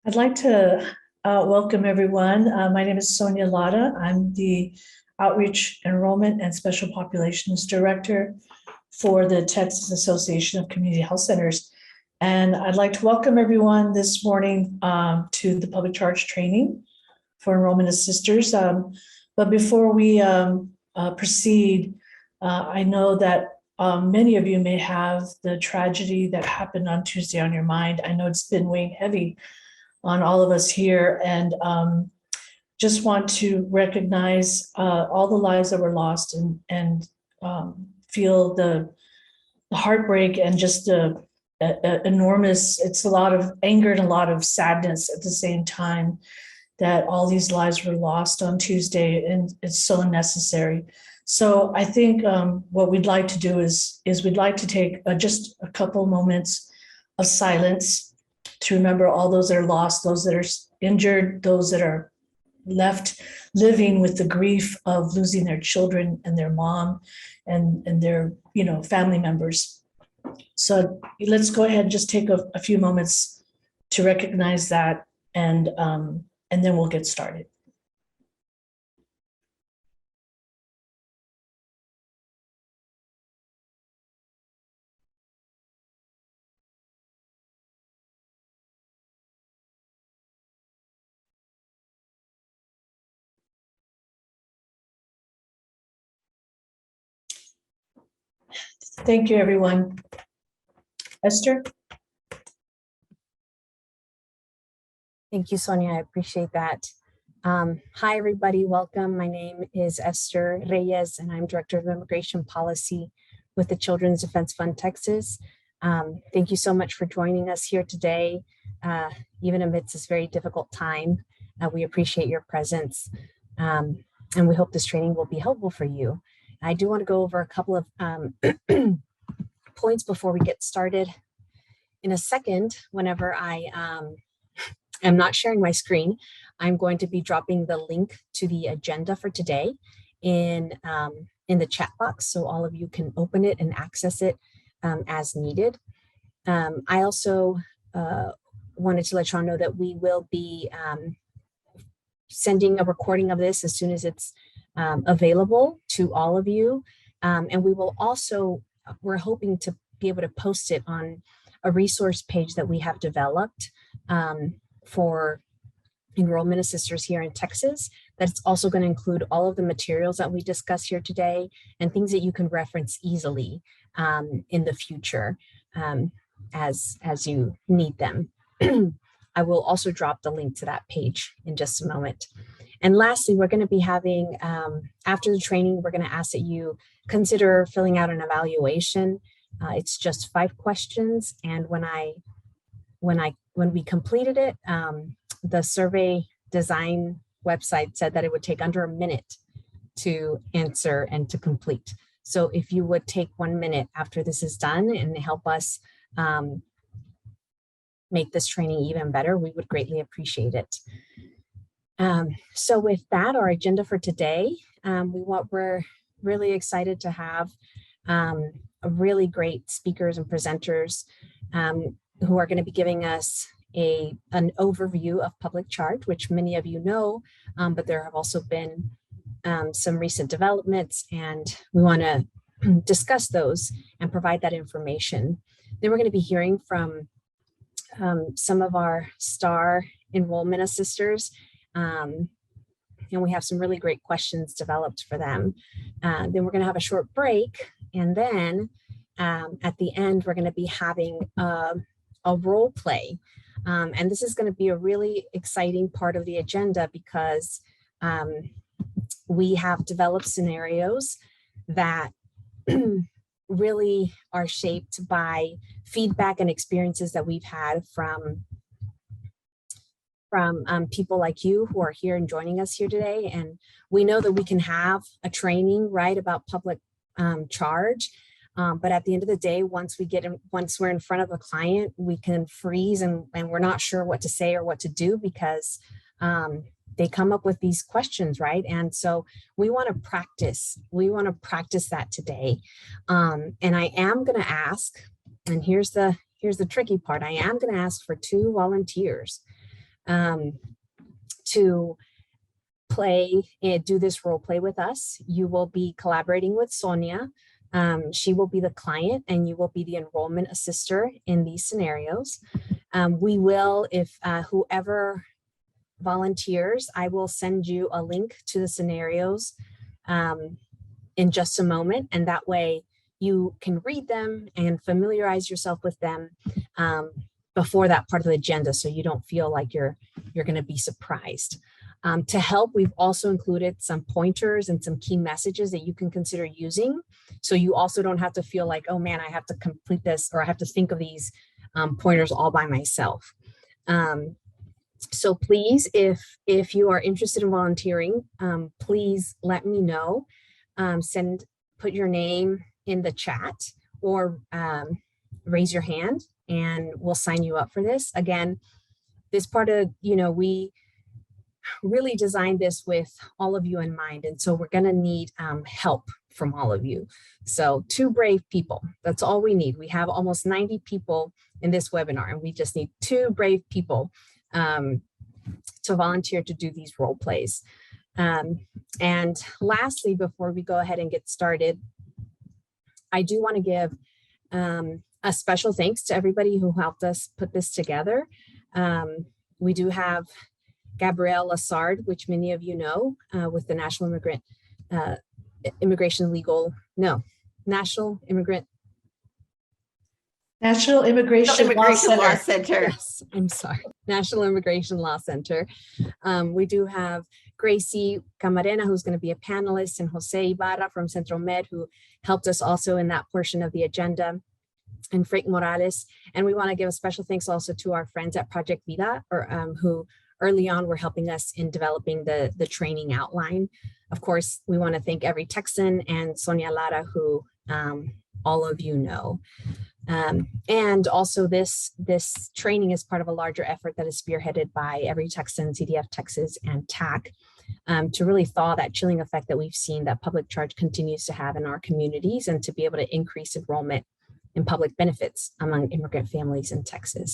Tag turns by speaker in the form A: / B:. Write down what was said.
A: I'd like to welcome everyone. My name is Sonia Lada. I'm the Outreach, Enrollment, and Special Populations Director for the Texas Association of Community Health Centers. And I'd like to welcome everyone this morning to the public charge training for enrollment assisters. But before we proceed, I know that many of you may have the tragedy that happened on Tuesday on your mind. I know it's been weighing heavy on all of us here, and just want to recognize all the lives that were lost and feel the heartbreak and just the enormous, it's a lot of anger and a lot of sadness at the same time that all these lives were lost on Tuesday, and it's so unnecessary. So I think what we'd like to do is we'd like to take just a couple moments of silence to remember all those that are lost, those that are injured, those that are left living with the grief of losing their children and their mom and their family members. So let's go ahead and just take a few moments to recognize that, and then we'll get started. Thank you, everyone. Esther?
B: Thank you, Sonia. I appreciate that. Hi, everybody. Welcome. My name is Esther Reyes, and I'm Director of Immigration Policy with the Children's Defense Fund Texas. Thank you so much for joining us here today, even amidst this very difficult time. We appreciate your presence, and we hope this training will be helpful for you. I do want to go over a couple of points before we get started. In a second, whenever I am not sharing my screen, I'm going to be dropping the link to the agenda for today in the chat box, so all of you can open it and access it as needed. I also wanted to let y'all know that we will be sending a recording of this as soon as it's available to all of you. And we will also, we're hoping to be able to post it on a resource page that we have developed for enrollment assisters here in Texas. That's also going to include all of the materials that we discuss here today and things that you can reference easily in the future as you need them. I will also drop the link to that page in just a moment. And lastly, we're going to be having, after the training, we're going to ask that you consider filling out an evaluation. It's just 5 questions. And when we completed it, the survey design website said that it would take under a minute to answer and to complete. So if you would take 1 minute after this is done and help us make this training even better, we would greatly appreciate it. So with that, our agenda for today, we're really excited to have really great speakers and presenters who are going to be giving us an overview of public charge, which many of you know, but there have also been some recent developments, and we want to discuss those and provide that information. Then we're going to be hearing from some of our star enrollment assisters, and we have some really great questions developed for them. Then we're going to have a short break, and then at the end, we're going to be having a role play. And this is going to be a really exciting part of the agenda because we have developed scenarios that really are shaped by feedback and experiences that we've had from people like you who are here and joining us here today. And we know that we can have a training, right, about public charge. But at the end of the day, once we're in front of a client, we can freeze and we're not sure what to say or what to do because they come up with these questions, right? And so we want to practice. We want to practice that today. And I am going to ask, and here's the tricky part. I am going to ask for 2 volunteers. to play and do this role play with us. You will be collaborating with Sonia. She will be the client and you will be the enrollment assister in these scenarios. We will, if whoever volunteers, I will send you a link to the scenarios in just a moment. And that way you can read them and familiarize yourself with them before that part of the agenda, so you don't feel like you're going to be surprised. To help, we've also included some pointers and some key messages that you can consider using. So you also don't have to feel like, oh man, I have to complete this, or I have to think of these pointers all by myself. So please, if you are interested in volunteering, please let me know. Put your name in the chat or raise your hand and we'll sign you up for this. Again, this part of, we really designed this with all of you in mind. And so we're going to need help from all of you. So 2 brave people, that's all we need. We have almost 90 people in this webinar and we just need 2 brave people to volunteer to do these role plays. And lastly, before we go ahead and get started, I do want to give a special thanks to everybody who helped us put this together. We do have Gabrielle Lassard, which many of you know, with the National Immigration Law Center. Yes, I'm sorry. National Immigration Law Center. We do have Gracie Camarena, who's going to be a panelist, and Jose Ibarra from Centro Med, who helped us also in that portion of the agenda, and Frank Morales. And we want to give a special thanks also to our friends at Project Vida, who early on were helping us in developing the training outline. Of course, we want to thank every Texan and Sonia Lara, who all of you know. And also this training is part of a larger effort that is spearheaded by Every Texan, CDF Texas, and TAC to really thaw that chilling effect that we've seen that public charge continues to have in our communities, and to be able to increase enrollment in public benefits among immigrant families in Texas.